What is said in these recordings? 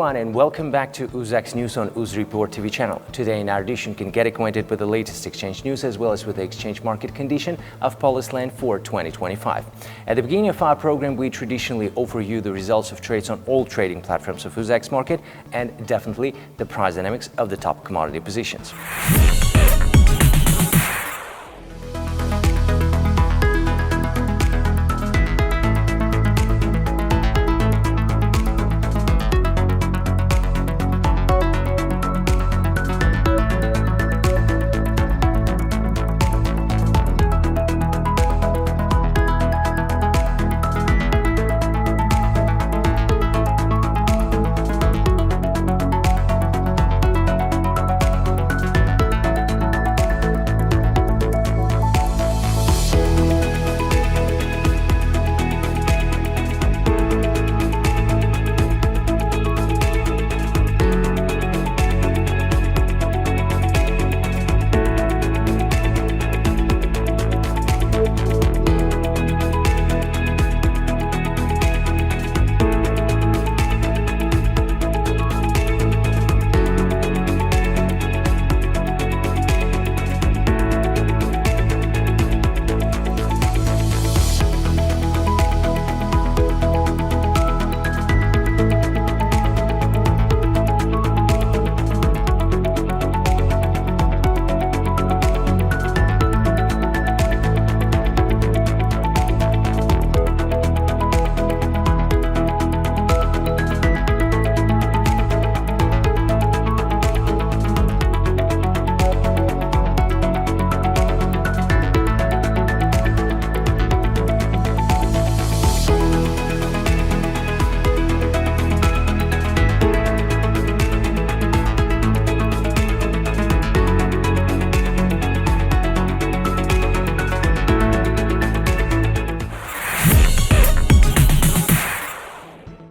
everyone, and welcome back to UZEX News on UzReport TV channel. Today in our edition, you can get acquainted with the latest exchange news as well as with the exchange market condition of polyethylene for 2025. At the beginning of our program, we traditionally offer you the results of trades on all trading platforms of UZEX market and definitely the price dynamics of the top commodity positions.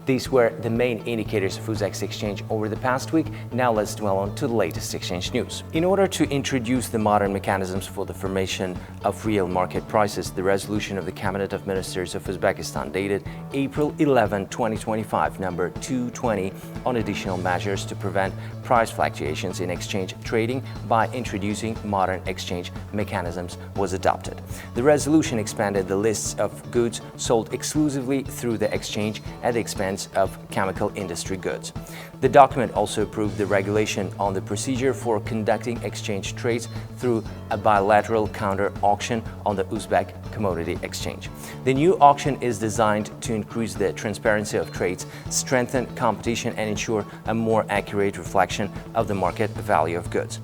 These were the main indicators of UZEX exchange over the past week. Now let's dwell on to the latest exchange news. In order to introduce the modern mechanisms for the formation of real market prices, the resolution of the Cabinet of Ministers of Uzbekistan dated April 11, 2025, number 220, on additional measures to prevent price fluctuations in exchange trading by introducing modern exchange mechanisms was adopted. The resolution expanded the lists of goods sold exclusively through the exchange at the expense of chemical industry goods. The document also approved the regulation on the procedure for conducting exchange trades through a bilateral counter auction on the Uzbek Commodity Exchange. The new auction is designed to increase the transparency of trades, strengthen competition, and ensure a more accurate reflection of the market value of goods.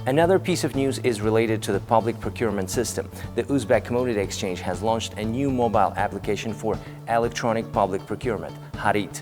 Another piece of news is related to the public procurement system. The Uzbek Commodity Exchange has launched a new mobile application for electronic public procurement, Xarid.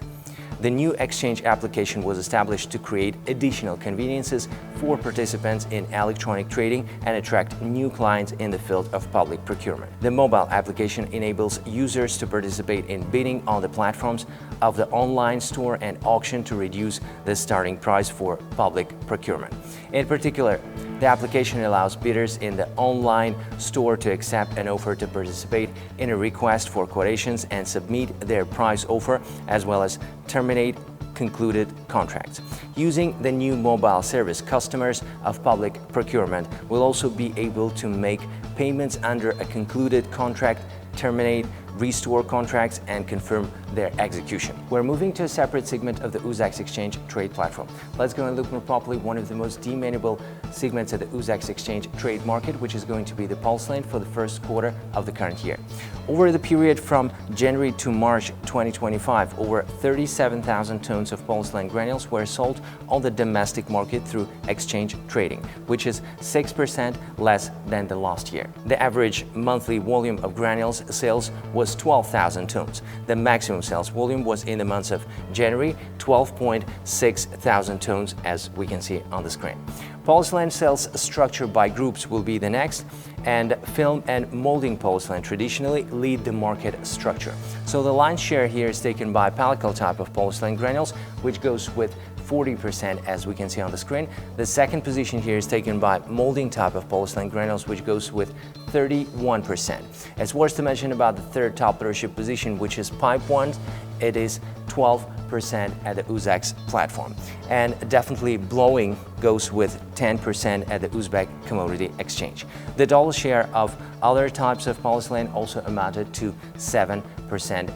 The new exchange application was established to create additional conveniences for participants in electronic trading and attract new clients in the field of public procurement. The mobile application enables users to participate in bidding on the platforms of the online store and auction to reduce the starting price for public procurement. In particular, the application allows bidders in the online store to accept an offer to participate in a request for quotations and submit their price offer, as well as terminate concluded contracts. Using the new mobile service, customers of public procurement will also be able to make payments under a concluded contract, terminate, restore contracts, and confirm their execution. We're moving to a separate segment of the UZEX exchange trade platform. Let's go and look more properly one of the most demandable segments of the UZEX exchange trade market, which is going to be the polyethylene for the first quarter of the current year. Over the period from January to March 2025, over 37,000 tons of polyethylene granules were sold on the domestic market through exchange trading, which is 6% less than the last year. The average monthly volume of granules sales was 12,000 tons. The maximum sales volume was in the months of January, 12.6 thousand tons, as we can see on the screen. Polyethylene sales structure by groups will be the next, and film and molding polyethylene traditionally lead the market structure. So the lion's share here is taken by pellicle type of polyethylene granules, which goes with 40%, as we can see on the screen. The second position here is taken by molding type of polyethylene granules, which goes with 31%. It's worth to mention about the third top leadership position, which is pipe ones it is 12% at the UZEX platform. And definitely blowing goes with 10% at the Uzbek Commodity Exchange. The dollar share of other types of polyethylene also amounted to 7%,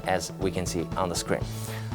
as we can see on the screen.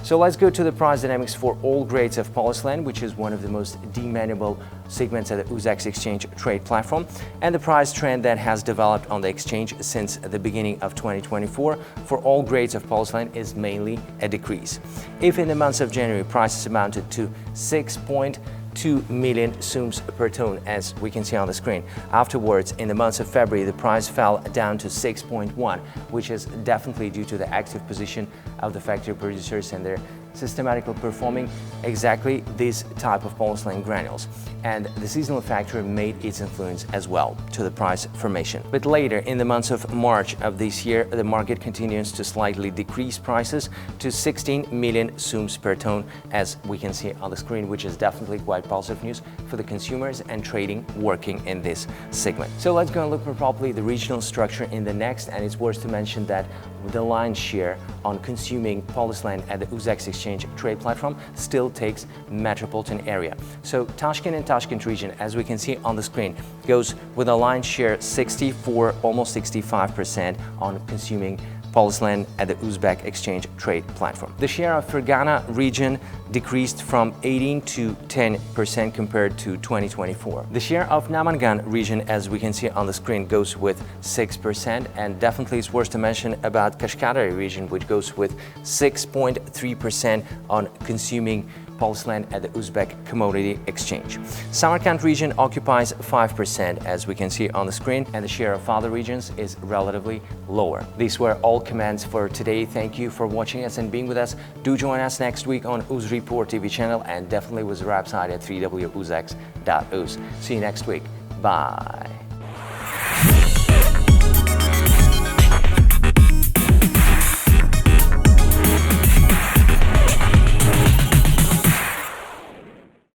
So let's go to the price dynamics for all grades of polyethylene, which is one of the most demandable segments at the UZEX exchange trade platform. And the price trend that has developed on the exchange since the beginning of 2024 for all grades of polyethylene is mainly a decrease. If in the months of January prices amounted to 6.2 million sums per ton, as we can see on the screen. Afterwards, in the months of February, the price fell down to 6.1, which is definitely due to the active position of the factory producers and their systematically performing exactly this type of polyethylene granules. And the seasonal factor made its influence as well to the price formation. But later, in the months of March of this year, the market continues to slightly decrease prices to 16 million sums per ton, as we can see on the screen, which is definitely quite positive news for the consumers and trading working in this segment. So let's go and look more properly at the regional structure in the next, and it's worth to mention that the lion's share on consuming polyethylene at the UZEX exchange trade platform still takes metropolitan area. So Tashkent and Tashkent region, as we can see on the screen, goes with a lion's share 64, almost 65% on consuming polyethylene at the Uzbek exchange trade platform. The share of Fergana region decreased from 18 to 10% compared to 2024. The share of Namangan region, as we can see on the screen, goes with 6%, and definitely it's worth to mention about Kashkari region, which goes with 6.3% on consuming polyethylene at the Uzbek Commodity Exchange. Samarkand region occupies 5%, as we can see on the screen, and the share of other regions is relatively lower. These were all comments for today. Thank you for watching us and being with us. Do join us next week on UzReport TV channel, and definitely with the website at www.uzex.uz. See you next week. Bye.